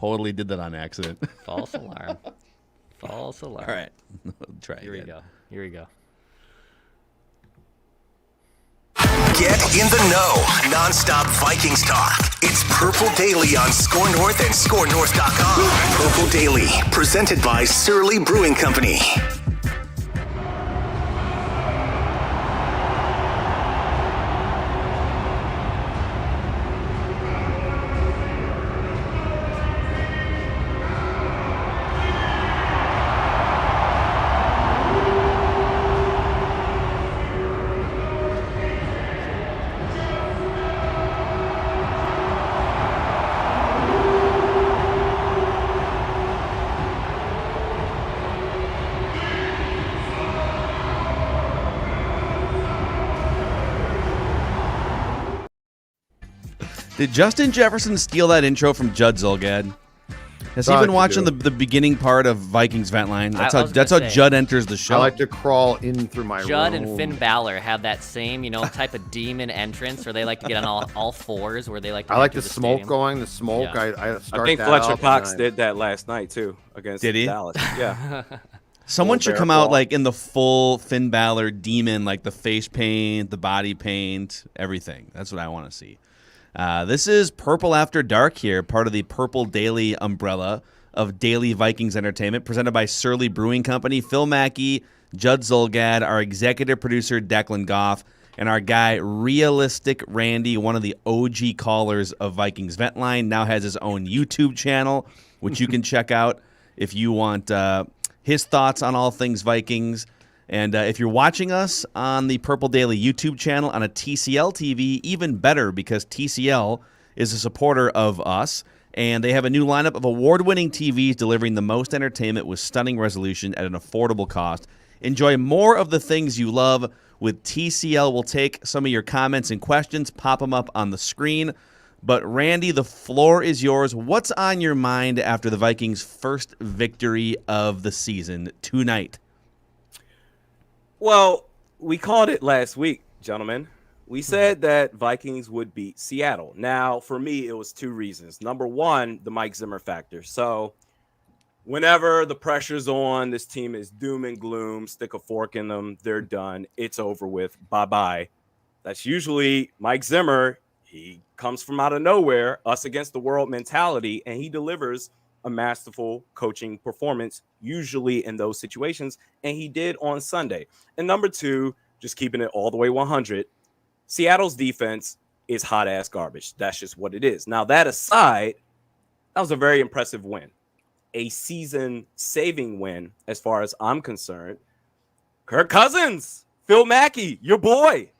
totally did that on accident. False alarm. False alarm. All right. Try Here we go. Here we go. Get in the know. Non-stop Vikings talk. It's Purple Daily on Score North and ScoreNorth.com. Purple Daily, presented by Surly Brewing Company. Did Justin Jefferson steal that intro from Judd Zulgad? Has he been watching the beginning part of Vikings Vent Line? That's how Judd enters the show. I like to crawl in through my Judd room. and Finn Balor have that same, type of demon entrance where they like to get on all fours, where they like to I like the enter smoke stadium. going. The smoke. Yeah. I think that Fletcher off Cox and did that last night too against Dallas. Yeah. Someone should come out ball. like in the full Finn Balor demon, like the face paint, the body paint, everything. That's what I want to see. This is Purple After Dark here, part of the Purple Daily umbrella of Daily Vikings Entertainment, presented by Surly Brewing Company. Phil Mackey, Judd Zulgad, our executive producer, Declan Goff, and our guy, Realistic Randy, one of the OG callers of Vikings Vent Line, now has his own YouTube channel, which you can check out if you want his thoughts on all things Vikings. And if you're watching us on the Purple Daily YouTube channel on a TCL TV, even better, because TCL is a supporter of us, and they have a new lineup of award-winning TVs delivering the most entertainment with stunning resolution at an affordable cost. Enjoy more of the things you love with TCL. We'll take some of your comments and questions, pop them up on the screen. But Randy, the floor is yours. What's on your mind after the Vikings' first victory of the season tonight? Well, we called it last week, gentlemen. We said that Vikings would beat Seattle. Now, for me, it was two reasons. Number one, the Mike Zimmer factor. So whenever the pressure's on, this team is doom and gloom, stick a fork in them, they're done, it's over with, bye-bye. That's usually Mike Zimmer. He comes from out of nowhere, us against the world mentality, and he delivers a masterful coaching performance, usually in those situations, and he did on Sunday. And number two, just keeping it all the way 100, Seattle's defense is hot-ass garbage. That's just what it is. Now, that aside, that was a very impressive win, a season-saving win as far as I'm concerned. Kirk Cousins, Phil Mackey, your boy.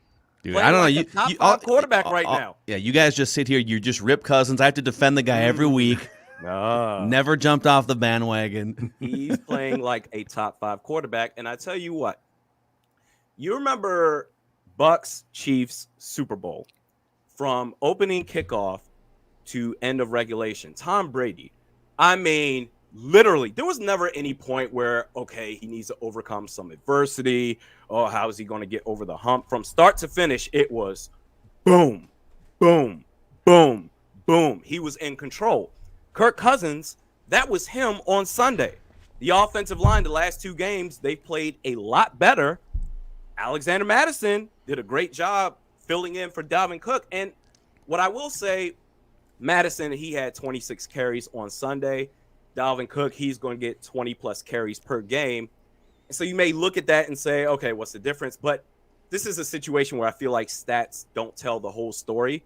Dude, I don't know. You top five quarterback right now. Yeah, you guys just sit here. You just rip Cousins. I have to defend the guy every week. No. Never jumped off the bandwagon. He's playing like a top five quarterback. And I tell you what, you remember Bucks Chiefs Super Bowl from opening kickoff to end of regulation. Tom Brady, I mean, literally, there was never any point where, okay, he needs to overcome some adversity. Oh, how is he going to get over the hump? From start to finish, it was boom, boom, boom, boom. He was in control. Kirk Cousins, that was him on Sunday. The offensive line, the last two games, they've played a lot better. Alexander Mattison did a great job filling in for Dalvin Cook. And what I will say, Mattison, he had 26 carries on Sunday. Dalvin Cook, he's going to get 20-plus carries per game. And so you may look at that and say, okay, what's the difference? But this is a situation where I feel like stats don't tell the whole story.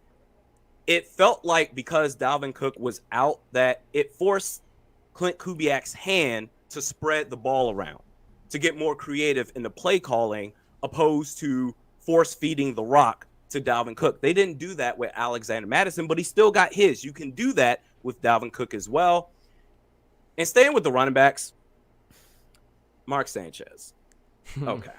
It felt like because Dalvin Cook was out that it forced Clint Kubiak's hand to spread the ball around, to get more creative in the play calling, opposed to force feeding the rock to Dalvin Cook. They didn't do that with Alexander Mattison, but he still got his. You can do that with Dalvin Cook as well. And staying with the running backs, Mark Sanchez. Okay.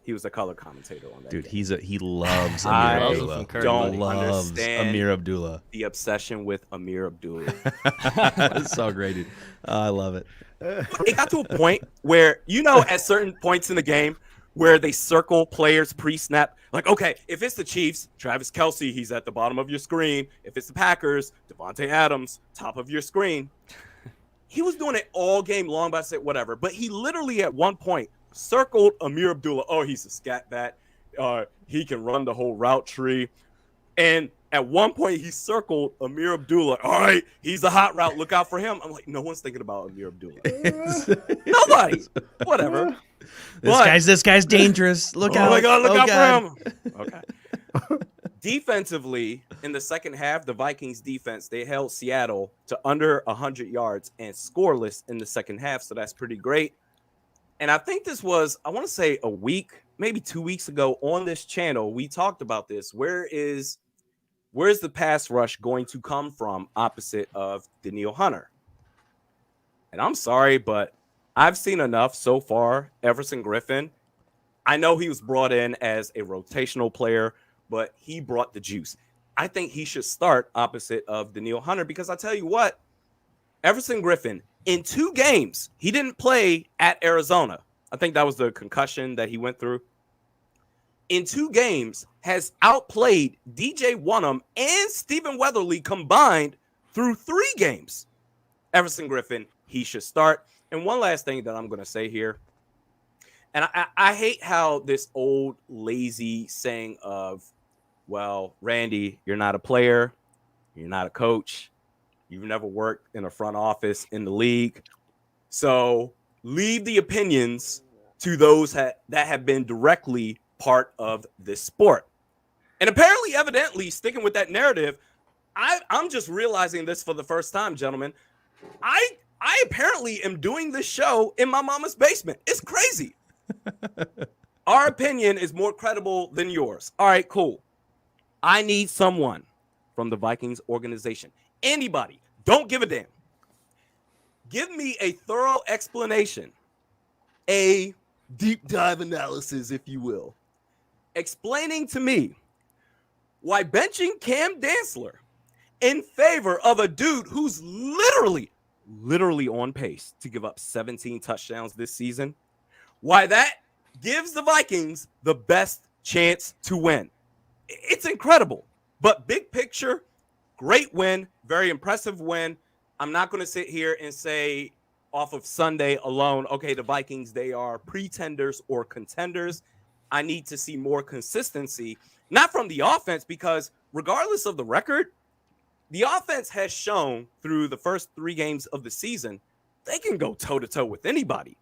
He was a color commentator on that. Dude, game. he loves Amir Abdullah. Don't loves understand Amir Abdullah. the obsession with Amir Abdullah. That's so great, dude. Oh, I love it. It got to a point where, at certain points in the game, where they circle players pre-snap. Like, okay, if it's the Chiefs, Travis Kelce, he's at the bottom of your screen. If it's the Packers, Devontae Adams, top of your screen. He was doing it all game long, but I said whatever. But he literally at one point circled Amir Abdullah. Oh, he's a scat bat. He can run the whole route tree. And at one point, he circled Amir Abdullah. All right, he's a hot route. Look out for him. I'm like, no one's thinking about Amir Abdullah. Nobody. Whatever. This guy's dangerous. Look out. Oh my God, look out God. for him. Okay. Defensively, in the second half, the Vikings defense, they held Seattle to under 100 yards and scoreless in the second half. So that's pretty great. And I think this was, I want to say a week, maybe 2 weeks ago on this channel, we talked about this. Where's the pass rush going to come from opposite of Danielle Hunter? And I'm sorry, but I've seen enough so far. Everson Griffin, I know he was brought in as a rotational player, but he brought the juice. I think he should start opposite of Danielle Hunter because I tell you what, Everson Griffin, in 2 games, he didn't play at Arizona. I think that was the concussion that he went through. In 2 games, has outplayed DJ Wonnum and Stephen Weatherly combined through 3 games. Everson Griffin, he should start. And one last thing that I'm going to say here, and I hate how this old lazy saying of, well, Randy, you're not a player, you're not a coach, you've never worked in a front office in the league, so leave the opinions to those that have been directly part of this sport. And apparently, evidently, sticking with that narrative, I'm just realizing this for the first time, gentlemen. I apparently am doing this show in my mama's basement. It's crazy. Our opinion is more credible than yours. All right, cool. I need someone from the Vikings organization. Anybody, don't give a damn. Give me a thorough explanation, a deep dive analysis, if you will, explaining to me why benching Cam Dantzler in favor of a dude who's literally on pace to give up 17 touchdowns this season, why that gives the Vikings the best chance to win. It's incredible. But big picture, great win, very impressive win. I'm not going to sit here and say off of Sunday alone, okay, the Vikings, they are pretenders or contenders. I need to see more consistency, not from the offense, because regardless of the record, the offense has shown through the first 3 games of the season, they can go toe-to-toe with anybody.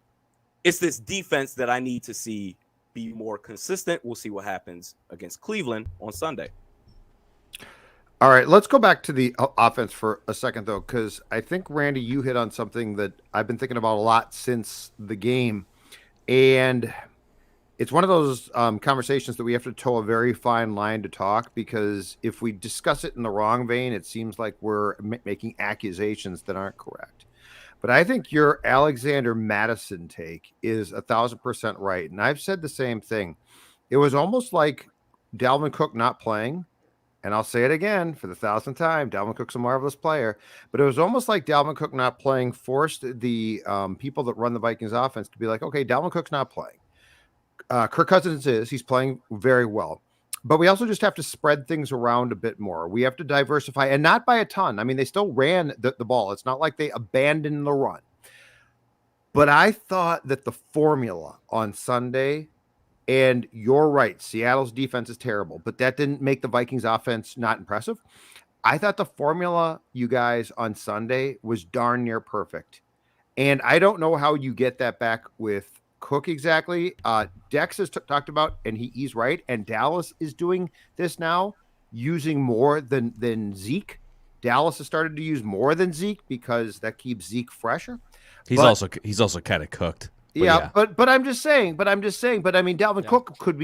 It's this defense that I need to see be more consistent. We'll see what happens against Cleveland on Sunday. All right, let's go back to the offense for a second, though, because I think, Randy, you hit on something that I've been thinking about a lot since the game. And it's one of those conversations that we have to toe a very fine line to talk, because if we discuss it in the wrong vein, it seems like we're making accusations that aren't correct. But I think your Alexander Madison take is 1,000% right. And I've said the same thing. It was almost like Dalvin Cook not playing. And I'll say it again for the 1,000th time, Dalvin Cook's a marvelous player. But it was almost like Dalvin Cook not playing forced the people that run the Vikings offense to be like, okay, Dalvin Cook's not playing. Kirk Cousins is. He's playing very well. But we also just have to spread things around a bit more. We have to diversify, and not by a ton. I mean, they still ran the ball. It's not like they abandoned the run. But I thought that the formula on Sunday, and you're right, Seattle's defense is terrible, but that didn't make the Vikings offense not impressive. I thought the formula, you guys, on Sunday was darn near perfect. And I don't know how you get that back with Cook exactly. Dex has talked about, and he's right, and Dallas is doing this now, using more than Zeke. Dallas has started to use more than Zeke because that keeps Zeke fresher. He's also kind of cooked. Yeah, but I'm just saying. But I mean, Dalvin Cook could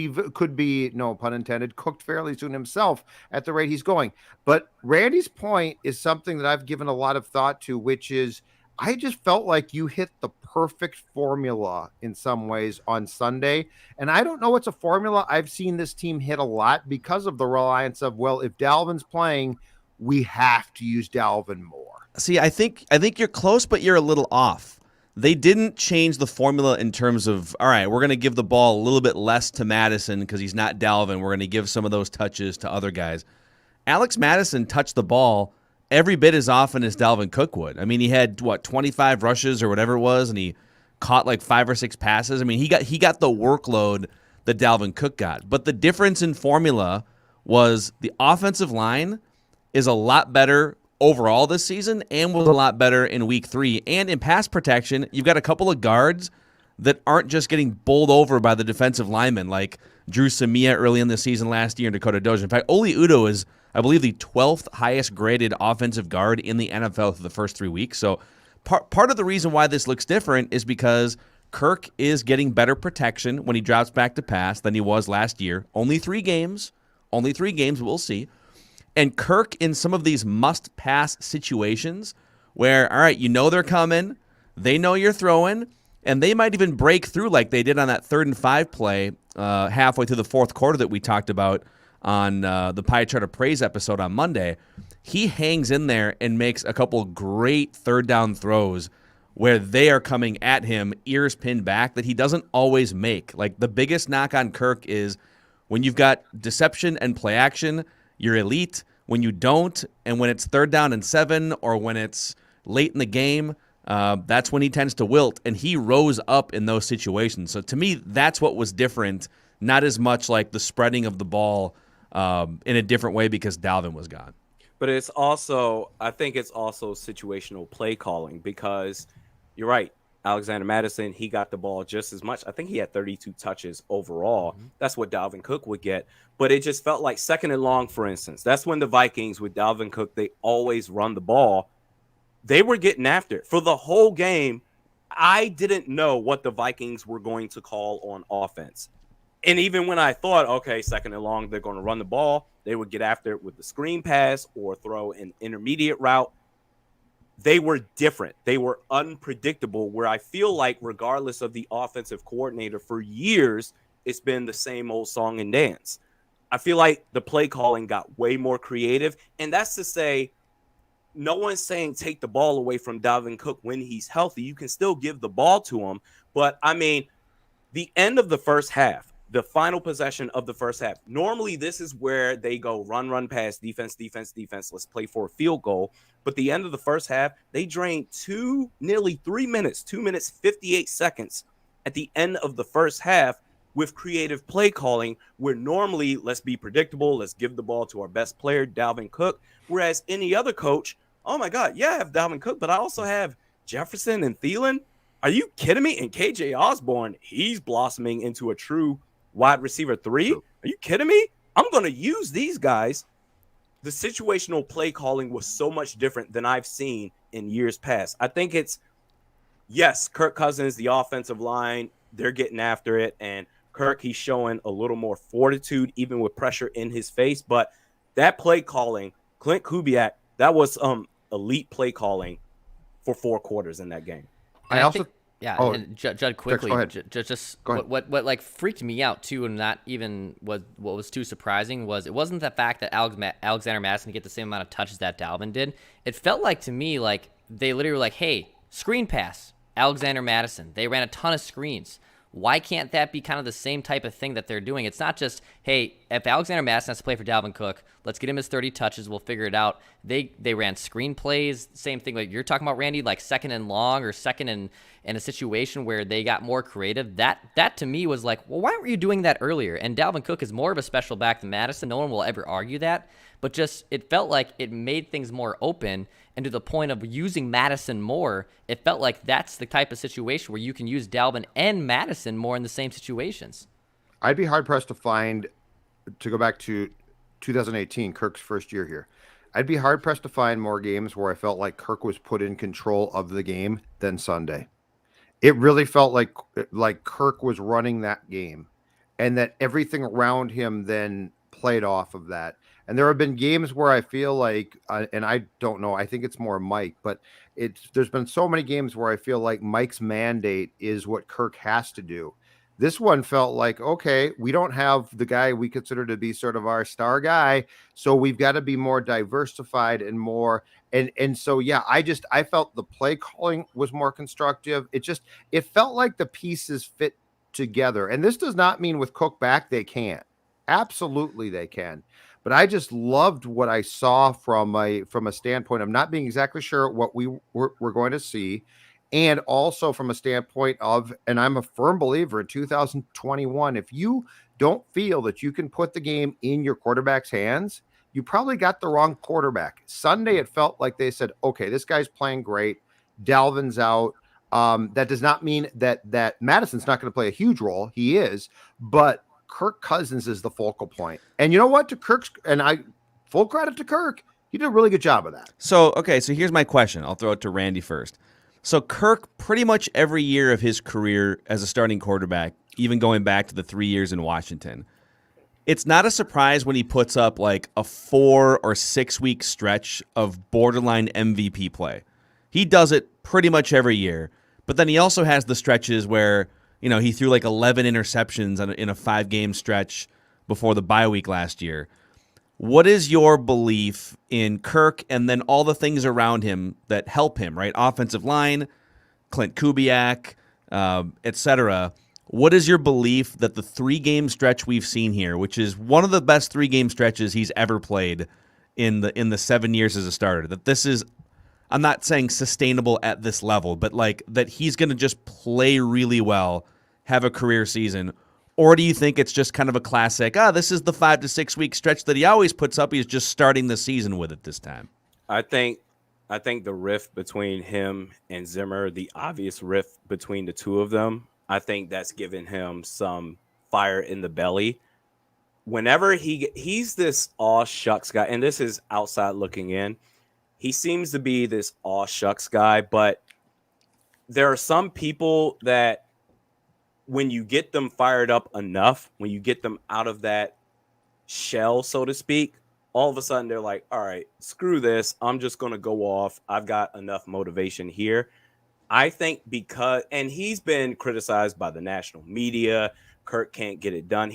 be, no pun intended, cooked fairly soon himself at the rate he's going. But Randy's point is something that I've given a lot of thought to, which is I just felt like you hit the perfect formula in some ways on Sunday. And I don't know, it's a formula I've seen this team hit a lot because of the reliance of, well, if Dalvin's playing, we have to use Dalvin more. See, I think you're close, but you're a little off. they didn't change the formula in terms of, all right, we're going to give the ball a little bit less to Madison because he's not Dalvin. We're going to give some of those touches to other guys. Alex Madison touched the ball every bit as often as Dalvin Cook would. I mean, he had, 25 rushes or whatever it was, and he caught like 5 or 6 passes. I mean, he got the workload that Dalvin Cook got. But the difference in formula was the offensive line is a lot better overall this season and was a lot better in week 3. And in pass protection, you've got a couple of guards that aren't just getting bowled over by the defensive linemen like Drew Samia early in the season last year and Dakota Dozier. In fact, Oli Udoh is, I believe, the 12th highest graded offensive guard in the NFL for the first 3 weeks. So part of the reason why this looks different is because Kirk is getting better protection when he drops back to pass than he was last year. Only 3 games, we'll see. And Kirk, in some of these must-pass situations where, all right, you know they're coming, they know you're throwing, and they might even break through like they did on that 3rd and 5 play halfway through the fourth quarter that we talked about on the Pie Chart of Praise episode on Monday. He hangs in there and makes a couple great third down throws where they are coming at him, ears pinned back, that he doesn't always make. Like, the biggest knock on Kirk is when you've got deception and play action, you're elite. When you don't, and when it's 3rd down and 7, or when it's late in the game, that's when he tends to wilt, and he rose up in those situations. So to me, that's what was different, not as much like the spreading of the ball in a different way because Dalvin was gone. But I think it's also situational play calling, because you're right. Alexander Madison, he got the ball just as much. I think he had 32 touches overall. Mm-hmm. That's what Dalvin Cook would get. But it just felt like 2nd and long, for instance. That's when the Vikings with Dalvin Cook, they always run the ball. They were getting after it. For the whole game, I didn't know what the Vikings were going to call on offense. And even when I thought, okay, 2nd and long, they're going to run the ball, they would get after it with the screen pass or throw an intermediate route. They were different. They were unpredictable, where I feel like regardless of the offensive coordinator for years, it's been the same old song and dance. I feel like the play calling got way more creative. And that's to say, no one's saying take the ball away from Dalvin Cook when he's healthy. You can still give the ball to him. But, I mean, the end of the first half, the final possession of the first half, normally this is where they go run, pass, defense. Let's play for a field goal. But the end of the first half, they drained nearly 3 minutes, 2 minutes, 58 seconds at the end of the first half with creative play calling, where normally let's be predictable. Let's give the ball to our best player, Dalvin Cook. Whereas any other coach, oh my God, yeah, I have Dalvin Cook, but I also have Jefferson and Thielen. Are you kidding me? And KJ Osborne, he's blossoming into a true wide receiver 3. Are you kidding me? I'm going to use these guys. The situational play calling was so much different than I've seen in years past. I think it's, yes, Kirk Cousins, the offensive line, they're getting after it. And Kirk, he's showing a little more fortitude, even with pressure in his face. But that play calling, Clint Kubiak, that was elite play calling for 4 quarters in that game. And Judd, quickly, go ahead. just go ahead. What like freaked me out too, and not even what was too surprising, was it wasn't the fact that Alexander Madison could get the same amount of touches that Dalvin did. It felt like to me like they literally were like, hey, screen pass, Alexander Madison. They ran a ton of screens. Why can't that be kind of the same type of thing that they're doing? It's not just, hey, if Alexander Madison has to play for Dalvin Cook, let's get him his 30 touches. We'll figure it out. They ran screen plays, same thing like you're talking about, Randy, like 2nd and long or 2nd in a situation where they got more creative. That to me was like, well, why weren't you doing that earlier? And Dalvin Cook is more of a special back than Madison. No one will ever argue that. But just it felt like it made things more open, and to the point of using Madison more, it felt like that's the type of situation where you can use Dalvin and Madison more in the same situations. I'd be hard-pressed to go back to 2018, Kirk's first year here. I'd be hard-pressed to find more games where I felt like Kirk was put in control of the game than Sunday. It really felt like Kirk was running that game, and that everything around him then played off of that. And there have been games where I feel like, and I don't know, I think it's more Mike, but there's been so many games where I feel like Mike's mandate is what Kirk has to do, This one felt like, okay, we don't have the guy we consider to be sort of our star guy, so we've got to be more diversified and more. And so yeah, I felt the play calling was more constructive. It felt like the pieces fit together. And this does not mean with Cook back they can't. Absolutely they can. But I just loved what I saw from a standpoint of not being exactly sure what we're going to see. And also from a standpoint of, and I'm a firm believer in 2021, if you don't feel that you can put the game in your quarterback's hands, you probably got the wrong quarterback. Sunday, it felt like they said, okay, this guy's playing great. Dalvin's out. That does not mean that Madison's not going to play a huge role. He is, but Kirk Cousins is the focal point. And you know what? To Kirk's, and I full credit to Kirk, he did a really good job of that. So, okay, so here's my question. I'll throw it to Randy first. So Kirk, pretty much every year of his career as a starting quarterback, even going back to the 3 years in Washington, it's not a surprise when he puts up like a 4 or 6 week stretch of borderline MVP play. He does it pretty much every year. But then he also has the stretches where, he threw like 11 interceptions in a 5-game stretch before the bye week last year. What is your belief in Kirk and then all the things around him that help him, right? Offensive line, Clint Kubiak, etc. What is your belief that the 3-game stretch we've seen here, which is one of the best 3-game stretches he's ever played in the 7 years as a starter, that this is, I'm not saying sustainable at this level, but like that he's going to just play really well, have a career season? Or do you think it's just kind of a classic, this is the 5 to 6 week stretch that he always puts up, he's just starting the season with it this time? I think the rift between him and Zimmer, the obvious rift between the two of them, I think that's given him some fire in the belly. Whenever he's this aw shucks guy, and this is outside looking in, he seems to be this aw shucks guy, but there are some people that when you get them fired up enough, when you get them out of that shell, so to speak, all of a sudden they're like, all right, screw this. I'm just going to go off. I've got enough motivation here. I think and he's been criticized by the national media. Kirk can't get it done.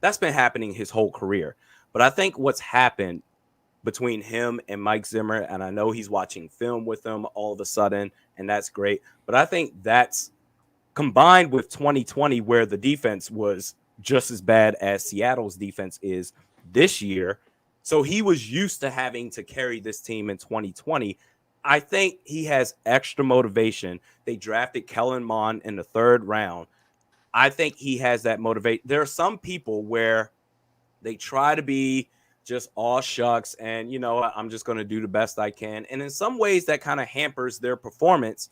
That's been happening his whole career. But I think what's happened between him and Mike Zimmer, and I know he's watching film with him all of a sudden, and that's great. But I think that's combined with 2020, where the defense was just as bad as Seattle's defense is this year. So he was used to having to carry this team in 2020. I think he has extra motivation. They drafted Kellen Mond in the 3rd round. I think he has that motivate. There are some people where they try to be just all shucks and, I'm just going to do the best I can. And in some ways that kind of hampers their performance.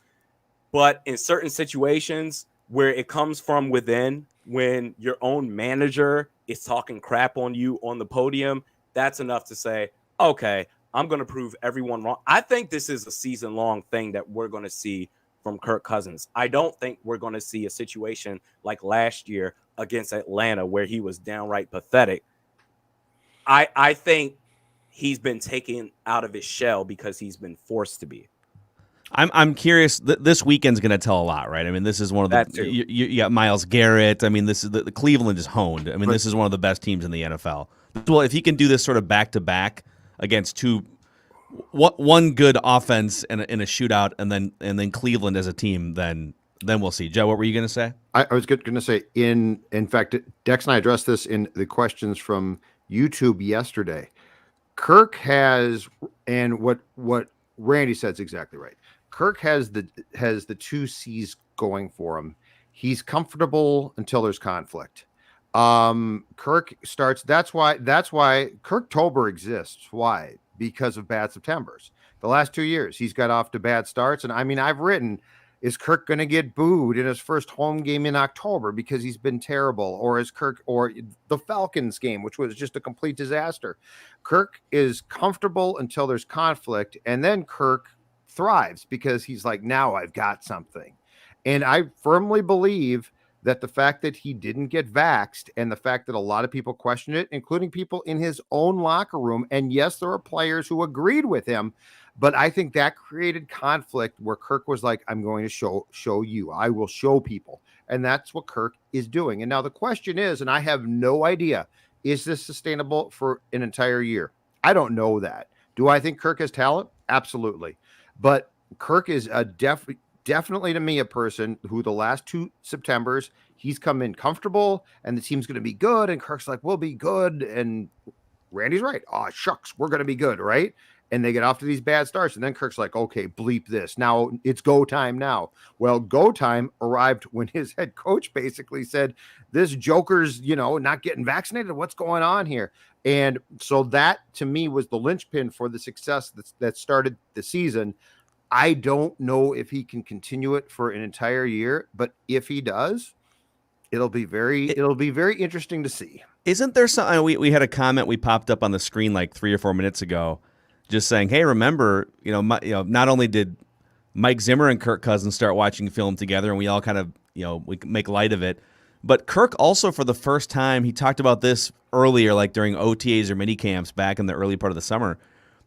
But in certain situations where it comes from within, when your own manager is talking crap on you on the podium, that's enough to say, okay, I'm going to prove everyone wrong. I think this is a season-long thing that we're going to see from Kirk Cousins. I don't think we're going to see a situation like last year against Atlanta where he was downright pathetic. I think he's been taken out of his shell because he's been forced to be. I'm curious. This weekend's going to tell a lot, right? I mean, this is one of the you got Myles Garrett. I mean, this is the Cleveland is honed. I mean, this is one of the best teams in the NFL. Well, if he can do this sort of back to back against one good offense in a shootout, and then Cleveland as a team, then we'll see. Joe, what were you going to say? I was going to say in fact, Dex and I addressed this in the questions from YouTube yesterday. Kirk has, and what Randy said is exactly right. Kirk has the 2 C's going for him. He's comfortable until there's conflict. Kirk starts. That's why Kirktober exists. Why? Because of bad Septembers. The last 2 years, he's got off to bad starts. And I mean, I've written, is Kirk going to get booed in his first home game in October because he's been terrible? Or is Kirk, or the Falcons game, which was just a complete disaster? Kirk is comfortable until there's conflict. And then Kirk thrives because he's like, now I've got something. And I firmly believe that the fact that he didn't get vaxxed and the fact that a lot of people questioned it, including people in his own locker room, and yes, there are players who agreed with him, But I think that created conflict where Kirk was like, I'm going to show you. I will show people. And that's what Kirk is doing. And now the question is, and I have no idea, is this sustainable for an entire year? I don't know that. Do I think Kirk has talent? Absolutely. But Kirk is a definitely to me a person who the last 2 Septembers, he's come in comfortable and the team's going to be good. And Kirk's like, we'll be good. And Randy's right. Oh, shucks, we're going to be good, right? And they get off to these bad starts. And then Kirk's like, okay, bleep this. Now it's go time now. Well, go time arrived when his head coach basically said, this joker's, not getting vaccinated. What's going on here? And so that to me was the linchpin for the success that started the season. I don't know if he can continue it for an entire year, but if he does, it'll be very interesting to see. Isn't there something we had a comment we popped up on the screen like 3 or 4 minutes ago, just saying, hey, remember, not only did Mike Zimmer and Kirk Cousins start watching film together, and we all kind of, we make light of it, but Kirk also for the first time, he talked about this earlier, like during OTAs or mini camps back in the early part of the summer,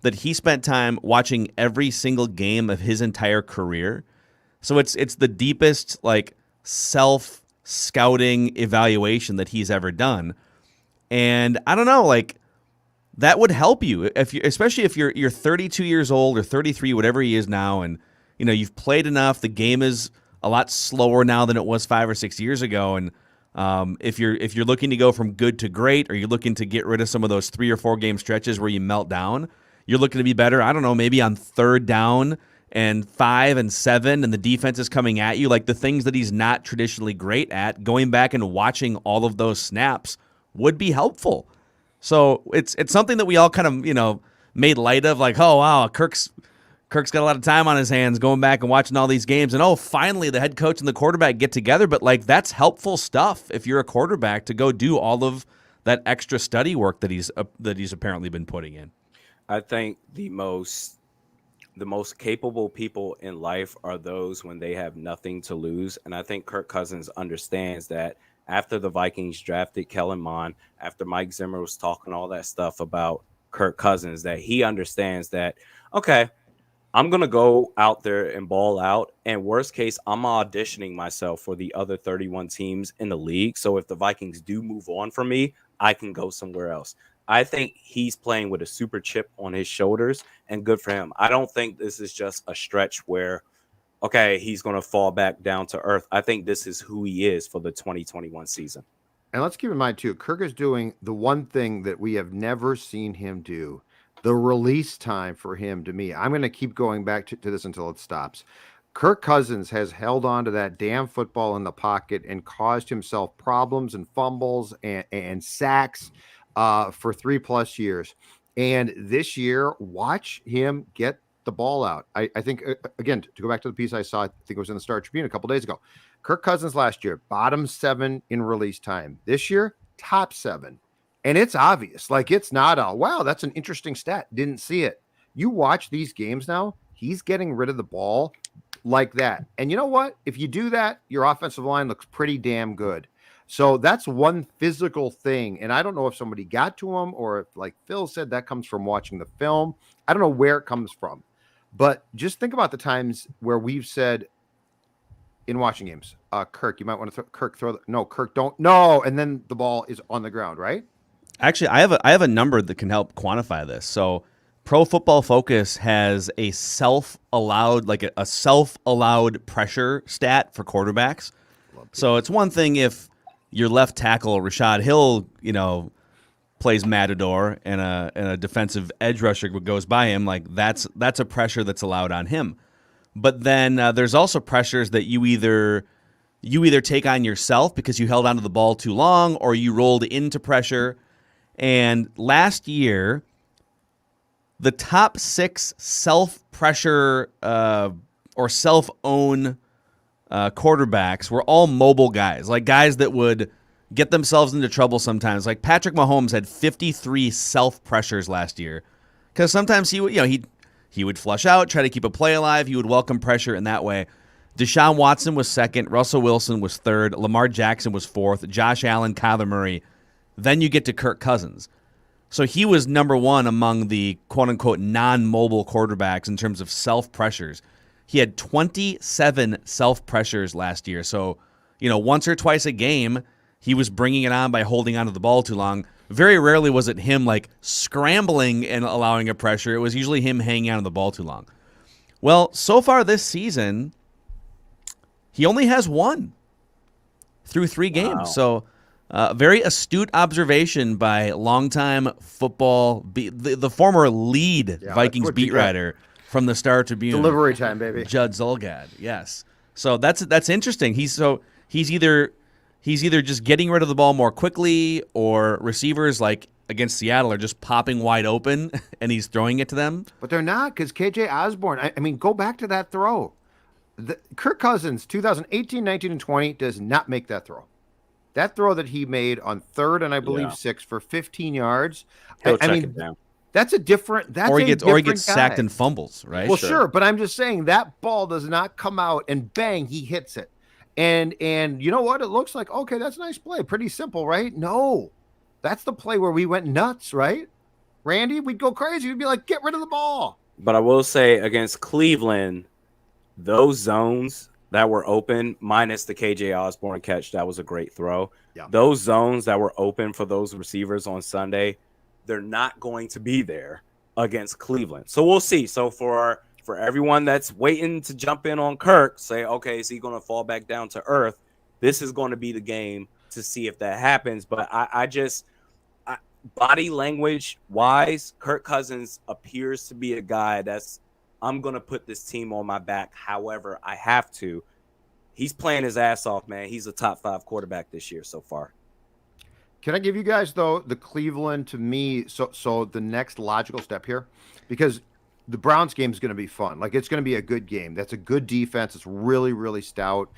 that he spent time watching every single game of his entire career. So it's the deepest like self-scouting evaluation that he's ever done. And I don't know, like that would help you especially if you're 32 years old or 33, whatever he is now, and you've played enough. The game is a lot slower now than it was 5 or 6 years ago, and if you're looking to go from good to great, or you're looking to get rid of some of those 3 or 4 game stretches where you melt down, you're looking to be better. I don't know, maybe on 3rd down and 5 and 7, and the defense is coming at you, like the things that he's not traditionally great at. Going back and watching all of those snaps would be helpful. So it's something that we all kind of made light of, like, oh wow, Kirk's got a lot of time on his hands going back and watching all these games, and finally the head coach and the quarterback get together. But like that's helpful stuff if you're a quarterback to go do all of that extra study work that he's apparently been putting in. I think the most capable people in life are those when they have nothing to lose. And I think Kirk Cousins understands that after the Vikings drafted Kellen Mond, after Mike Zimmer was talking all that stuff about Kirk Cousins, that he understands that, okay, I'm going to go out there and ball out. And worst case, I'm auditioning myself for the other 31 teams in the league. So if the Vikings do move on from me, I can go somewhere else. I think he's playing with a super chip on his shoulders, and good for him. I don't think this is just a stretch where, okay, he's going to fall back down to earth. I think this is who he is for the 2021 season. And let's keep in mind, too, Kirk is doing the one thing that we have never seen him do. The release time for him, to me, I'm going to keep going back to this until it stops. Kirk Cousins has held on to that damn football in the pocket and caused himself problems and fumbles and sacks for 3+ years. And this year, watch him get the ball out. I think, again, to go back to the piece I saw, I think it was in the Star Tribune a couple days ago. Kirk Cousins last year, bottom 7 in release time. This year, top 7. And it's obvious. Like, it's not wow, that's an interesting stat. Didn't see it. You watch these games now, he's getting rid of the ball like that. And you know what? If you do that, your offensive line looks pretty damn good. So that's one physical thing. And I don't know if somebody got to him or if, like Phil said, that comes from watching the film. I don't know where it comes from. But just think about the times where we've said in watching games, Kirk, you might want to Kirk, don't. No. And then the ball is on the ground, right? Actually, I have a number that can help quantify this. So Pro Football Focus has a self-allowed pressure stat for quarterbacks. So it's one thing if your left tackle, Rashad Hill, plays Matador and a defensive edge rusher goes by him, like that's a pressure that's allowed on him. But then there's also pressures that you either take on yourself because you held onto the ball too long or you rolled into pressure. And last year, the top 6 self-pressure or self-own quarterbacks were all mobile guys, like guys that would get themselves into trouble sometimes. Like Patrick Mahomes had 53 self-pressures last year because sometimes he would flush out, try to keep a play alive. He would welcome pressure in that way. Deshaun Watson was 2nd. Russell Wilson was 3rd. Lamar Jackson was 4th. Josh Allen, Kyler Murray. Then you get to Kirk Cousins. So he was number one among the quote-unquote non-mobile quarterbacks in terms of self-pressures. He had 27 self-pressures last year. So, once or twice a game, he was bringing it on by holding onto the ball too long. Very rarely was it him like scrambling and allowing a pressure. It was usually him hanging onto the ball too long. Well, so far this season, he only has one through 3 games. Wow. So, very astute observation by longtime football, the former lead Vikings beat writer from the Star Tribune. Delivery time, baby. Judd Zulgad, yes. So that's interesting. He's either just getting rid of the ball more quickly, or receivers like against Seattle are just popping wide open and he's throwing it to them. But they're not, because KJ Osborne, I mean, go back to that throw. Kirk Cousins, 2018, 19, and 20, does not make that throw. That throw that he made on 3rd and I believe 6 for 15 yards. He'll check it down. That's a different. That's or he different gets guy. sacked and fumbles, right? Well, sure, but I'm just saying that ball does not come out and bang, he hits it. And you know what? It looks like, okay, that's a nice play. Pretty simple, right? No. That's the play where we went nuts, right? Randy, we'd go crazy. We'd be like, get rid of the ball. But I will say against Cleveland, those zones that were open, minus the KJ Osborne catch, that was a great throw. Yeah. Those zones that were open for those receivers on Sunday, they're not going to be there against Cleveland. So we'll see. So for everyone that's waiting to jump in on Kirk, say, okay, is he going to fall back down to earth? This is going to be the game to see if that happens. But I body language wise, Kirk Cousins appears to be a guy that's, I'm going to put this team on my back however I have to. He's playing his ass off, man. He's a top 5 quarterback this year so far. Can I give you guys, though, the Cleveland to me, so the next logical step here? Because the Browns game is going to be fun. Like, it's going to be a good game. That's a good defense. It's really, really stout.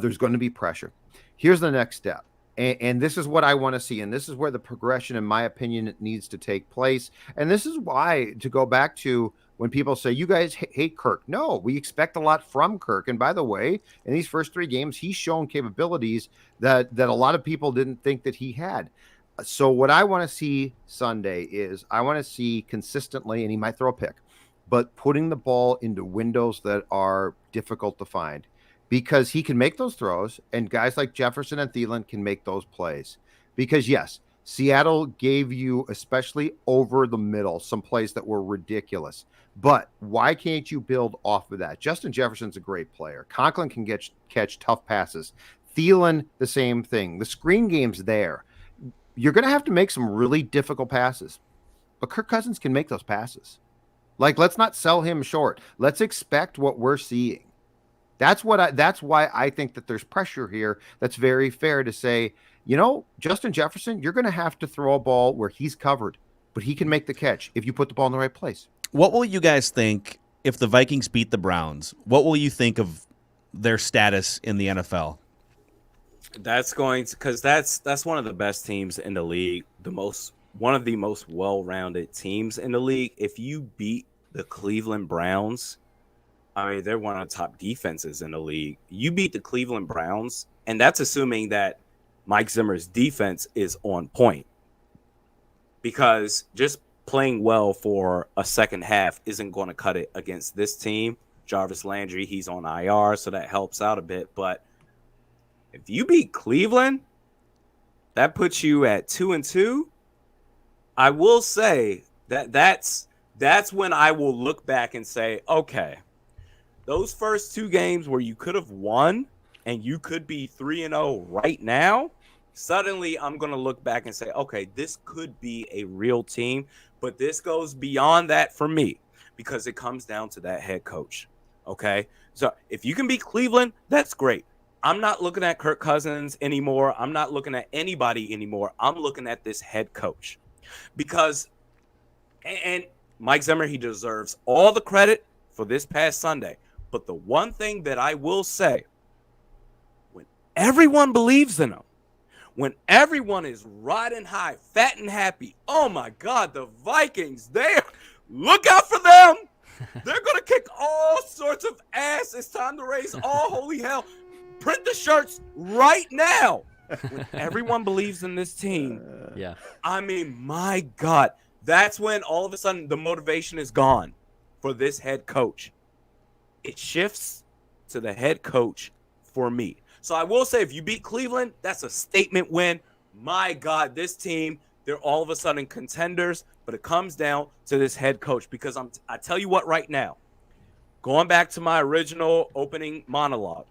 There's going to be pressure. Here's the next step. And this is what I want to see. And this is where the progression, in my opinion, needs to take place. And this is why, to go back to when people say, you guys hate Kirk. No, we expect a lot from Kirk. And by the way, in these first 3 games, he's shown capabilities that a lot of people didn't think that he had. So what I want to see Sunday is I want to see consistently, and he might throw a pick, but putting the ball into windows that are difficult to find, because he can make those throws, and guys like Jefferson and Thielen can make those plays. Because, yes, Seattle gave you, especially over the middle, some plays that were ridiculous. But why can't you build off of that? Justin Jefferson's a great player. Conklin can catch tough passes. Thielen, the same thing. The screen game's there. You're going to have to make some really difficult passes. But Kirk Cousins can make those passes. Like, let's not sell him short. Let's expect what we're seeing. That's why I think that there's pressure here. That's very fair to say, Justin Jefferson, you're going to have to throw a ball where he's covered, but he can make the catch if you put the ball in the right place. What will you guys think if the Vikings beat the Browns? What will you think of their status in the NFL? That's going to, because that's one of the best teams in the league, one of the most well-rounded teams in the league. If you beat the Cleveland Browns, I mean, they're one of the top defenses in the league. You beat the Cleveland Browns, and that's assuming that Mike Zimmer's defense is on point. Because just playing well for a second half isn't going to cut it against this team. Jarvis Landry, he's on IR, so that helps out a bit. But if you beat Cleveland, that puts you at 2-2. I will say that's when I will look back and say, okay, those first 2 games where you could have won and you could be 3-0 right now, suddenly I'm going to look back and say, okay, this could be a real team. But this goes beyond that for me because it comes down to that head coach. Okay, so if you can beat Cleveland, that's great. I'm not looking at Kirk Cousins anymore. I'm not looking at anybody anymore. I'm looking at this head coach because, and Mike Zimmer, he deserves all the credit for this past Sunday. But the one thing that I will say, when everyone believes in him, when everyone is riding high, fat and happy, oh my God, the Vikings, look out for them. They're going to kick all sorts of ass. It's time to raise all holy hell. Print the shirts right now. when everyone believes in this team, Yeah. I mean, my God, that's when all of a sudden the motivation is gone for this head coach. It shifts to the head coach for me. So I will say, if you beat Cleveland, that's a statement win. My God, this team, they're all of a sudden contenders, but it comes down to this head coach because I tell you what right now, going back to my original opening monologue,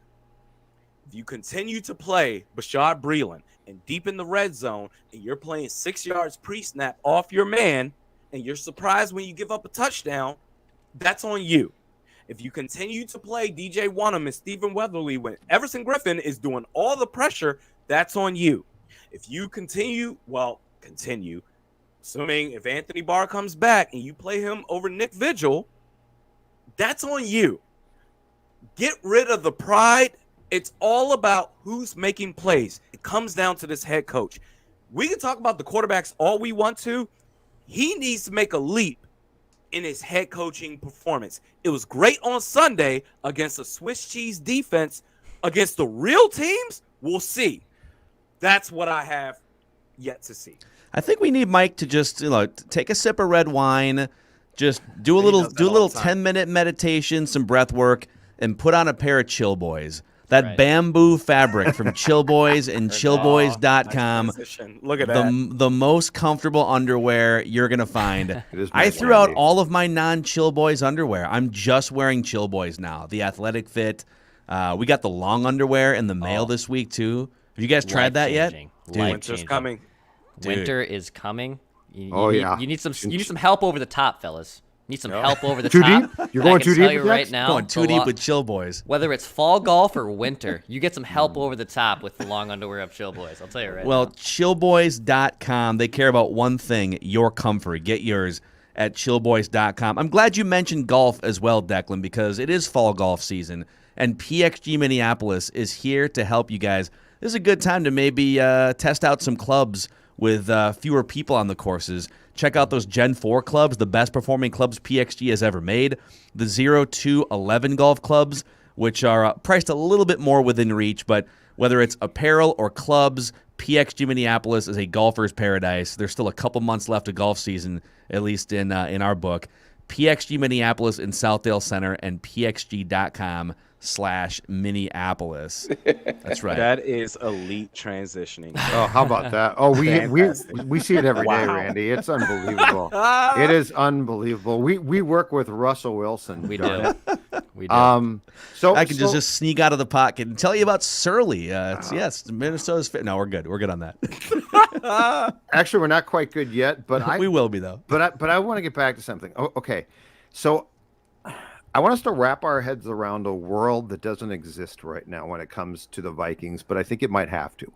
if you continue to play Bashad Breeland and deep in the red zone and you're playing 6 yards pre-snap off your man and you're surprised when you give up a touchdown, that's on you. If you continue to play DJ Wanham and Stephen Weatherly when Everson Griffin is doing all the pressure, that's on you. If you continue, assuming if Anthony Barr comes back and you play him over Nick Vigil, that's on you. Get rid of the pride. It's all about who's making plays. It comes down to this head coach. We can talk about the quarterbacks all we want to. He needs to make a leap in his head coaching performance. It was great on Sunday against a Swiss cheese defense. Against the real teams, we'll see. That's what I have yet to see. I think we need Mike to just take a sip of red wine, just do a little 10-minute meditation, some breath work, and put on a pair of Chill Boys. That bamboo fabric from Chill Boys and chillboys.com. Look at that. The most comfortable underwear you're going to find. I threw out all of my non-Chill Boys underwear. I'm just wearing Chill Boys now. The athletic fit. We got the long underwear in the mail this week, too. Have you guys tried that yet? Dude, winter's coming. Winter is coming. You need some help over the top, fellas. Need some help over the Too top. deep? You're going too deep with right that? now. Going too deep with Chill Boys. Whether it's fall golf or winter, you get some help over the top with the long underwear of Chill Boys. I'll tell you right now. Well, chillboys.com, they care about one thing, your comfort. Get yours at chillboys.com. I'm glad you mentioned golf as well, Declan, because it is fall golf season, and PXG Minneapolis is here to help you guys. This is a good time to maybe test out some clubs with fewer people on the courses. Check out those Gen 4 clubs, the best performing clubs PXG has ever made. The 0 to 11 golf clubs, which are priced a little bit more within reach, but whether it's apparel or clubs, PXG Minneapolis is a golfer's paradise. There's still a couple months left of golf season, at least in our book. PXG Minneapolis in Southdale Center and pxg.com/Minneapolis. That's right. That is elite transitioning. Oh, how about that? Oh, we see it every day, Randy. It's unbelievable. It is unbelievable. We work with Russell Wilson. We John. do. We do. So I can just sneak out of the pocket and tell you about Surly. Yes, Minnesota's fit. No, we're good. We're good on that. Actually, we're not quite good yet, but we will be though. But I want to get back to something. Oh, okay, so I want us to wrap our heads around a world that doesn't exist right now when it comes to the Vikings, but I think it might have to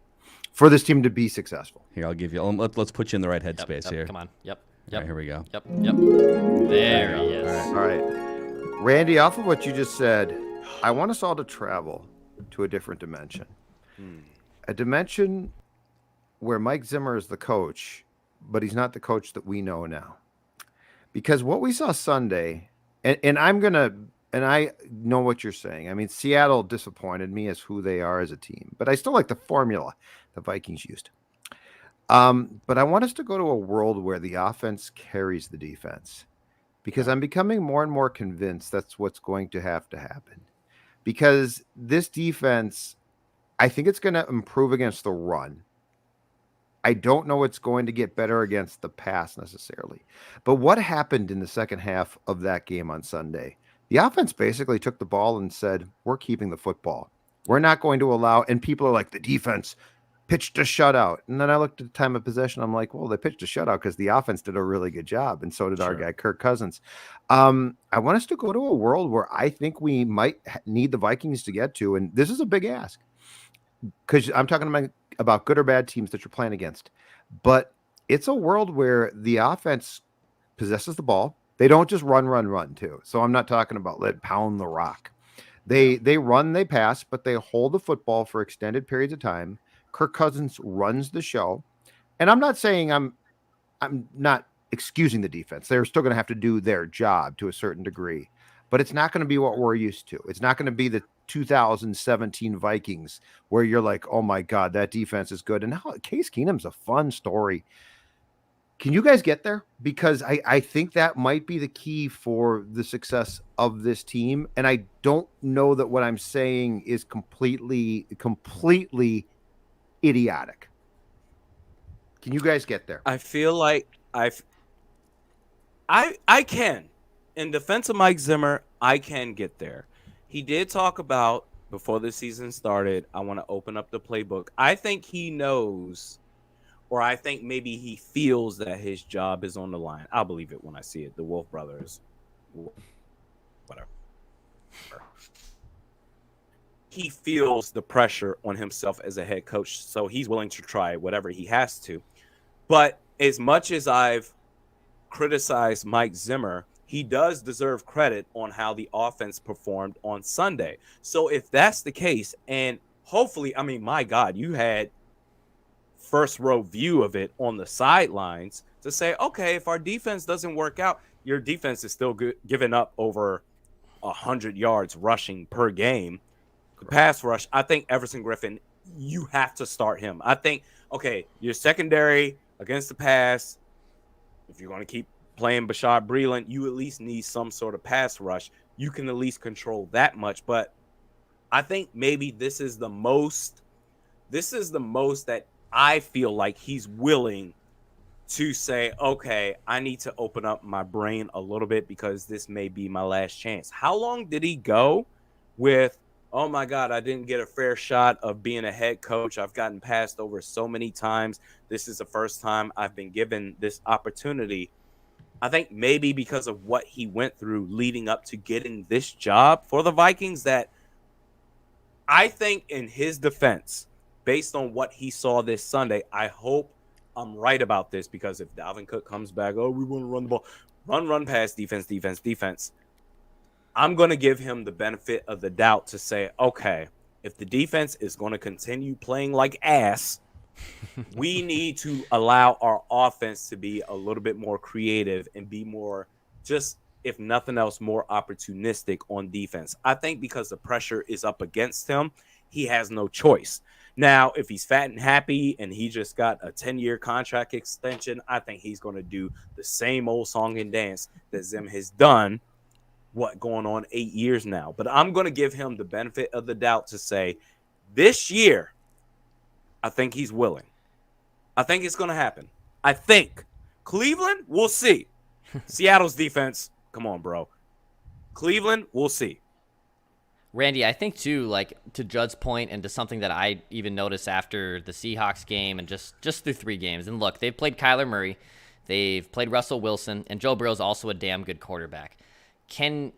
for this team to be successful. Here, I'll give you. Let's put you in the right headspace here. Come on. Yep. All right, here we go. Yep. There he is. All right. Randy, off of what you just said, I want us all to travel to a different dimension. A dimension where Mike Zimmer is the coach, but he's not the coach that we know now. Because what we saw Sunday, and I know what you're saying. I mean, Seattle disappointed me as who they are as a team, but I still like the formula the Vikings used. But I want us to go to a world where the offense carries the defense, because I'm becoming more and more convinced that's what's going to have to happen. Because this defense, I think it's going to improve against the run. I don't know it's going to get better against the pass necessarily. But what happened in the second half of that game on Sunday? The offense basically took the ball and said, we're keeping the football. We're not going to allow, and people are like, the defense pitched a shutout. And then I looked at the time of possession. I'm like, well, they pitched a shutout because the offense did a really good job. And so did our guy, Kirk Cousins. I want us to go to a world where I think we might need the Vikings to get to. And this is a big ask, because I'm talking about good or bad teams that you're playing against. But it's a world where the offense possesses the ball. They don't just run too. So I'm not talking about let pound the rock. They run, they pass, but they hold the football for extended periods of time. Kirk Cousins runs the show. And I'm not saying I'm not excusing the defense. They're still going to have to do their job to a certain degree. but it's not going to be what we're used to. It's not going to be the 2017 Vikings where you're like, oh my God, that defense is good. And now Case Keenum's a fun story. Can you guys get there? Because I think that might be the key for the success of this team. And I don't know that what I'm saying is completely idiotic. Can you guys get there? I feel like I can. In defense of Mike Zimmer, I can get there. He did talk about before the season started, I want to open up the playbook. I think he knows, or I think maybe he feels that his job is on the line. I'll believe it when I see it. The Wolf brothers, whatever. He feels the pressure on himself as a head coach, so he's willing to try whatever he has to. But as much as I've criticized Mike Zimmer, he does deserve credit on how the offense performed on Sunday. So if that's the case, and hopefully, I mean, my God, you had first row view of it on the sidelines to say, okay, if our defense doesn't work out, your defense is still giving up over 100 yards rushing per game. The pass rush, I think Everson Griffin, you have to start him. I think, okay, your secondary against the pass, if you're going to keep playing Bashad Breeland, you at least need some sort of pass rush. You can at least control that much. But I think maybe this is the most that I feel like he's willing to say, okay, I need to open up my brain a little bit because this may be my last chance. How long did he go with, oh my God, I didn't get a fair shot of being a head coach. I've gotten passed over so many times. This is the first time I've been given this opportunity. I think maybe because of what he went through leading up to getting this job for the Vikings, that I think in his defense, based on what he saw this Sunday, I hope I'm right about this, because if Dalvin Cook comes back, oh, we want to run the ball, run pass, defense. I'm going to give him the benefit of the doubt to say, okay, if the defense is going to continue playing like ass, we need to allow our offense to be a little bit more creative and be more, just if nothing else, more opportunistic on defense. I think because the pressure is up against him, he has no choice. Now, if he's fat and happy and he just got a 10-year contract extension, I think he's going to do the same old song and dance that Zim has done, going on 8 years now. But I'm going to give him the benefit of the doubt to say this year, I think he's willing. I think it's going to happen. I think. Cleveland, we'll see. Seattle's defense, come on, bro. Cleveland, we'll see. Randy, I think too, like to Judd's point and to something that I even noticed after the Seahawks game and just through 3 games. And look, they've played Kyler Murray, they've played Russell Wilson, and Joe Burrow's also a damn good quarterback. Can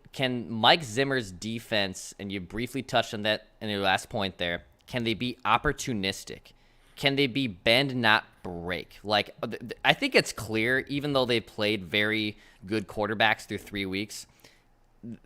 Mike Zimmer's defense, and you briefly touched on that in your last point there, can they be opportunistic? Can they be bend, not break? Like, I think it's clear, even though they played very good quarterbacks through 3 weeks,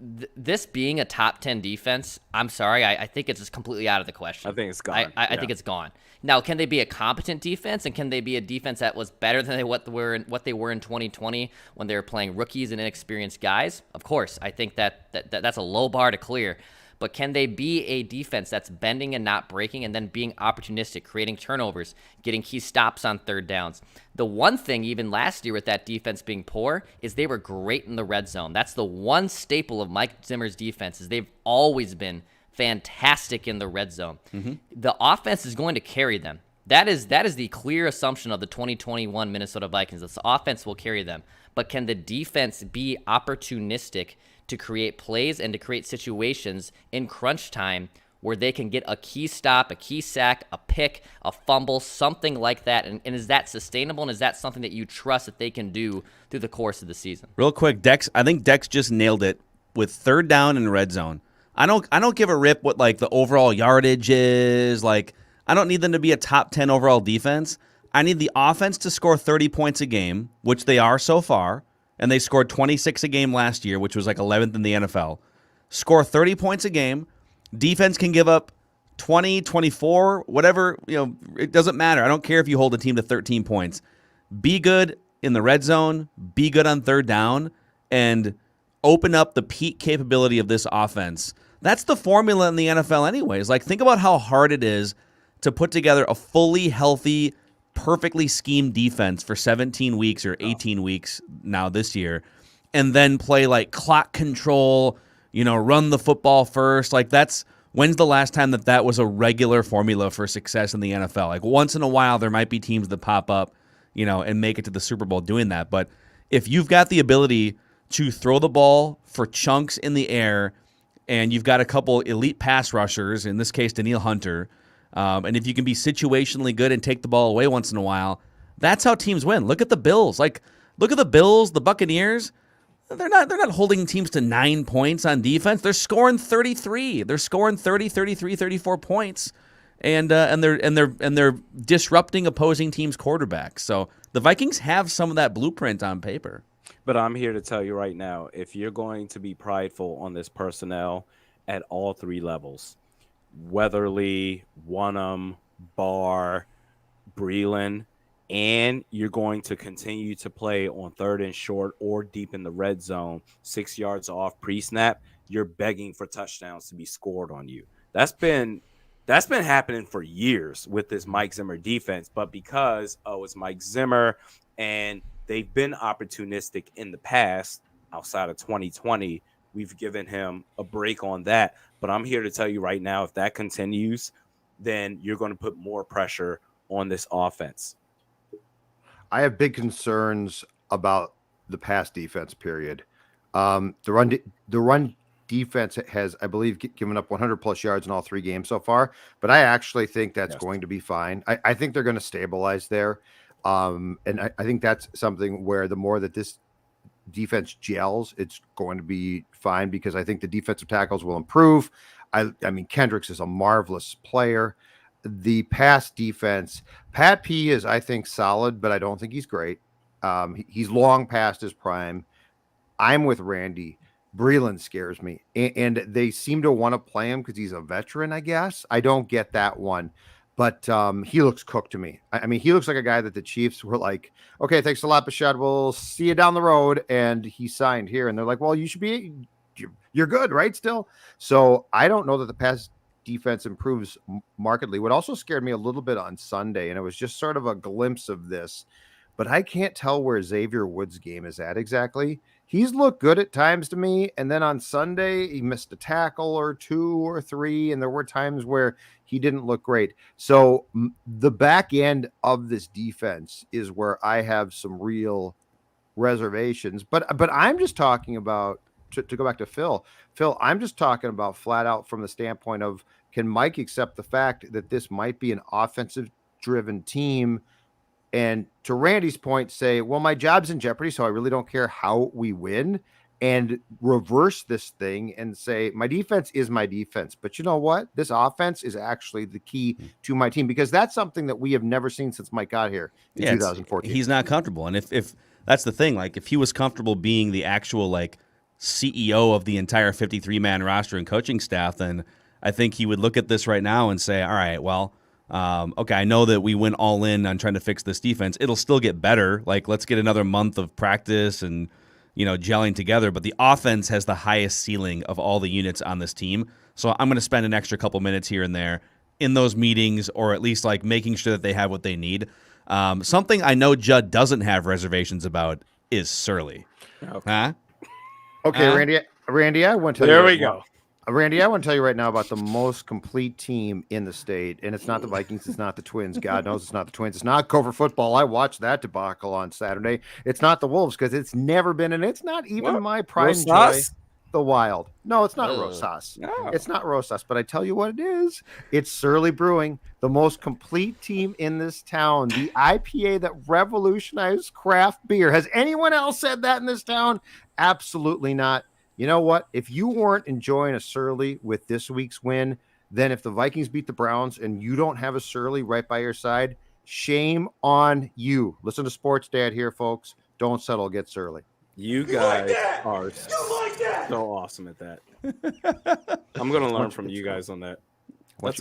this being a top 10 defense, I'm sorry, I think it's just completely out of the question. I think it's gone. I think it's gone. Now, can they be a competent defense, and can they be a defense that was better than what they were in 2020 when they were playing rookies and inexperienced guys? Of course, I think that's a low bar to clear. But can they be a defense that's bending and not breaking, and then being opportunistic, creating turnovers, getting key stops on third downs? The one thing, even last year with that defense being poor, is they were great in the red zone. That's the one staple of Mike Zimmer's defense, is they've always been fantastic in the red zone. Mm-hmm. The offense is going to carry them. That is the clear assumption of the 2021 Minnesota Vikings. The offense will carry them. But can the defense be opportunistic to create plays and to create situations in crunch time where they can get a key stop, a key sack, a pick, a fumble, something like that? And is that sustainable, and is that something that you trust that they can do through the course of the season? Real quick, Dex, I think Dex just nailed it with third down and red zone. I don't give a rip what like the overall yardage is. Like, I don't need them to be a top 10 overall defense. I need the offense to score 30 points a game, which they are so far. And they scored 26 a game last year, which was like 11th in the NFL. Score 30 points a game. Defense can give up 20, 24, whatever. It doesn't matter. I don't care if you hold a team to 13 points. Be good in the red zone. Be good on third down. And open up the peak capability of this offense, that's the formula in the NFL anyways. Like, think about how hard it is to put together a fully healthy, perfectly schemed defense for 17 weeks or 18 weeks now this year, and then play like clock control, run the football first. Like, when's the last time that was a regular formula for success in the NFL? Like, once in a while, there might be teams that pop up, and make it to the Super Bowl doing that. But if you've got the ability to throw the ball for chunks in the air, and you've got a couple elite pass rushers, in this case, Danielle Hunter, and if you can be situationally good and take the ball away once in a while, that's how teams win. Look at the Bills. Look at the Bills, the Buccaneers. They're not holding teams to 9 points on defense. They're scoring 33. They're scoring 30, 33, 34 points, and they're disrupting opposing teams' quarterbacks. So the Vikings have some of that blueprint on paper. But I'm here to tell you right now, if you're going to be prideful on this personnel at all three levels, Weatherly, Wonnum, Barr, Breland, and you're going to continue to play on 3rd and short or deep in the red zone, 6 yards off pre-snap, you're begging for touchdowns to be scored on you. That's been happening for years with this Mike Zimmer defense, but because it's Mike Zimmer and they've been opportunistic in the past outside of 2020, we've given him a break on that. But I'm here to tell you right now, if that continues, then you're going to put more pressure on this offense. I have big concerns about the pass defense, period. The run defense has, I believe, given up 100-plus yards in all 3 games so far, but I actually think that's going to be fine. I think they're going to stabilize there. And I think that's something where the more that this defense gels, it's going to be fine, because I think the defensive tackles will improve. I mean, Kendricks is a marvelous player. The pass defense, Pat P is, I think, solid, but I don't think he's great. He's long past his prime. I'm with Randy. Breland scares me. And they seem to want to play him because he's a veteran, I guess. I don't get that one. But he looks cooked to me. I mean, he looks like a guy that the Chiefs were like, okay, thanks a lot, Bashad. We'll see you down the road. And he signed here. And they're like, well, you're good, right? Still. So I don't know that the pass defense improves markedly. What also scared me a little bit on Sunday, and it was just sort of a glimpse of this, but I can't tell where Xavier Woods' game is at exactly. He's looked good at times to me, and then on Sunday he missed a tackle or 2 or 3, and there were times where he didn't look great. So the back end of this defense is where I have some real reservations. But I'm just talking about, to go back to Phil, I'm just talking about flat out from the standpoint of, can Mike accept the fact that this might be an offensive-driven team? And to Randy's point, say, well, my job's in jeopardy, so I really don't care how we win, and reverse this thing and say, my defense is my defense. But you know what? This offense is actually the key to my team, because that's something that we have never seen since Mike got here in 2014. He's not comfortable. And if that's the thing, like, if he was comfortable being the actual, like, CEO of the entire 53-man roster and coaching staff, then I think he would look at this right now and say, all right, well, okay, I know that we went all in on trying to fix this defense. It'll still get better. Like, let's get another month of practice and, gelling together. But the offense has the highest ceiling of all the units on this team. So I'm going to spend an extra couple minutes here and there in those meetings, or at least like making sure that they have what they need. Something I know Judd doesn't have reservations about is Surly. Okay. Huh? Okay, Randy, I want to tell you. There we go. Randy, I want to tell you right now about the most complete team in the state, and it's not the Vikings, it's not the Twins. God knows it's not the Twins. It's not Cover Football. I watched that debacle on Saturday. It's not the Wolves, because it's never been, and it's not even my prime joy. The Wild. No, it's not Rosas. No. It's not Rosas, but I tell you what it is. It's Surly Brewing, the most complete team in this town. The IPA that revolutionized craft beer. Has anyone else said that in this town? Absolutely not. You know what? If you weren't enjoying a Surly with this week's win, then if the Vikings beat the Browns and you don't have a Surly right by your side, shame on you. Listen to Sports Dad here, folks. Don't settle, get Surly. You guys are so awesome at that. I'm going to learn from you guys on that.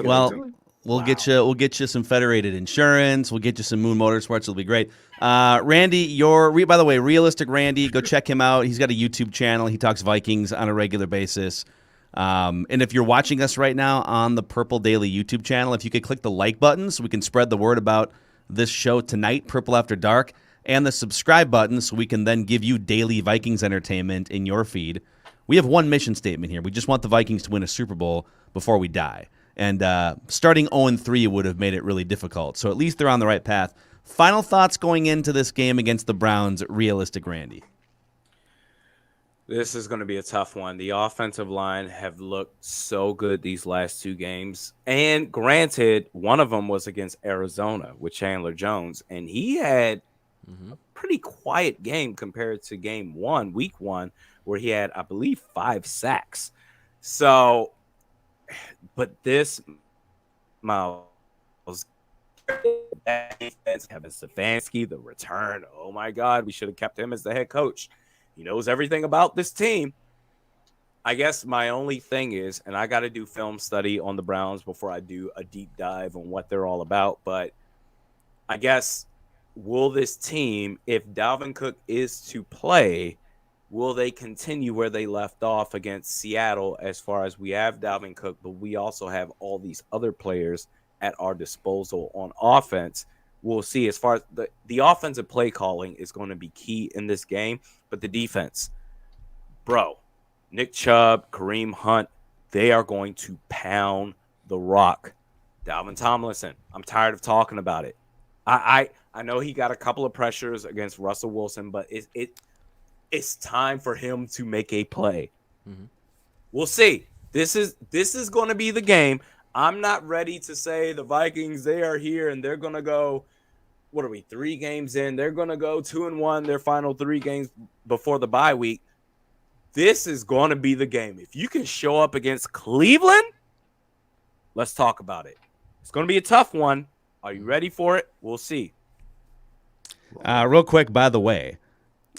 Well, We'll get you some Federated insurance. We'll get you some Moon Motorsports. It'll be great. Randy, by the way, Realistic Randy, go check him out. He's got a YouTube channel. He talks Vikings on a regular basis. And if you're watching us right now on the Purple Daily YouTube channel, if you could click the like button so we can spread the word about this show tonight, Purple After Dark, and the subscribe button so we can then give you daily Vikings entertainment in your feed. We have one mission statement here. We just want the Vikings to win a Super Bowl before we die. And starting 0-3 would have made it really difficult. So at least they're on the right path. Final thoughts going into this game against the Browns, Realistic Randy. This is going to be a tough one. The offensive line have looked so good these last 2 games. And granted, one of them was against Arizona with Chandler Jones. And he had a pretty quiet game compared to game 1, week 1, where he had, I believe, 5 sacks. So, but this, Miles, Kevin Stefanski, the return. Oh my God, we should have kept him as the head coach. He knows everything about this team. I guess my only thing is, and I got to do film study on the Browns before I do a deep dive on what they're all about. But I guess, will this team, if Dalvin Cook is to play, will they continue where they left off against Seattle as far as we have Dalvin Cook, but we also have all these other players at our disposal on offense? We'll see. As far as the offensive play calling is going to be key in this game, but the defense, bro, Nick Chubb, Kareem Hunt, they are going to pound the rock. Dalvin Tomlinson, I'm tired of talking about it. I know he got a couple of pressures against Russell Wilson, but it's time for him to make a play. We'll see. This is going to be the game. I'm not ready to say the Vikings, they are here and they're going to go, what are we, 3 games in? They're going to go 2-1 their final 3 games before the bye week. This is going to be the game. If you can show up against Cleveland, let's talk about it. It's going to be a tough one. Are you ready for it? We'll see. Real quick, by the way,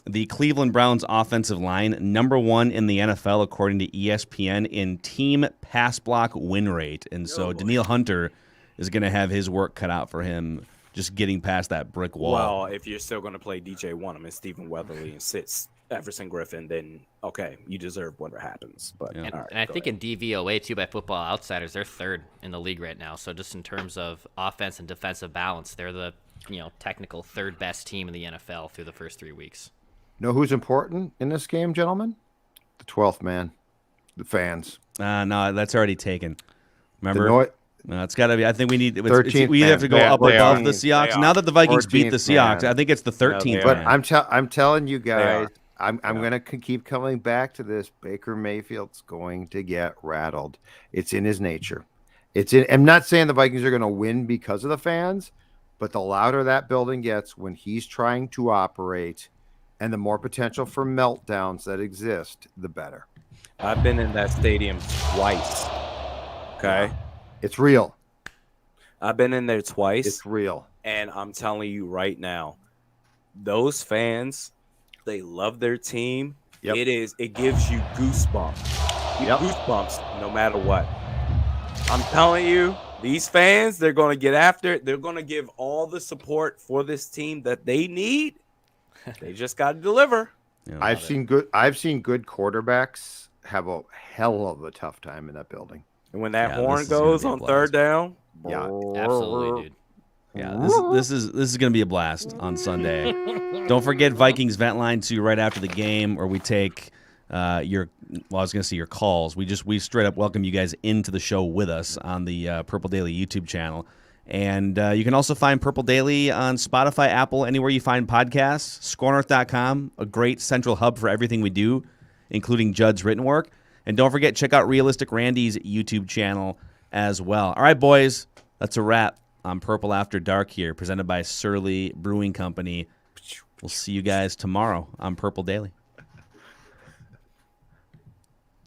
the Cleveland Browns offensive line, #1 in the NFL according to ESPN in team pass block win rate. And so Danielle Hunter is going to have his work cut out for him just getting past that brick wall. Well, if you're still going to play DJ Wonnum and Stephen Weatherly and sits Everson Griffin, then, okay, you deserve whatever happens. But And, all right, and I think in DVOA, too, by Football Outsiders, they're 3rd in the league right now. So just in terms of offense and defensive balance, they're the technical 3rd best team in the NFL through the first 3 weeks. Know who's important in this game, gentlemen? The 12th man, the fans. No, that's already taken. Remember? No, it's got to be. I think we need. We have to go up above the Seahawks. Now that the Vikings beat the Seahawks, I think it's the 13th. But I'm telling you guys, I'm going to keep coming back to this. Baker Mayfield's going to get rattled. It's in his nature. I'm not saying the Vikings are going to win because of the fans, but the louder that building gets when he's trying to operate, and the more potential for meltdowns that exist, the better. I've been in that stadium twice. Okay. It's real. I've been in there twice. It's real. And I'm telling you right now, those fans, they love their team. Yep. It gives you goosebumps. Goosebumps no matter what. I'm telling you, these fans, they're going to get after it. They're going to give all the support for this team that they need. They just got to deliver. I've seen good quarterbacks have a hell of a tough time in that building. And when that horn goes on 3rd down, Absolutely, dude. Yeah, this is going to be a blast on Sunday. Don't forget Vikings Vent Line 2 right after the game, where we take your calls. We straight up welcome you guys into the show with us on the Purple Daily YouTube channel. And you can also find Purple Daily on Spotify, Apple, anywhere you find podcasts. ScoreNorth.com, a great central hub for everything we do, including Judd's written work. And don't forget, check out Realistic Randy's YouTube channel as well. All right, boys, that's a wrap on Purple After Dark here, presented by Surly Brewing Company. We'll see you guys tomorrow on Purple Daily.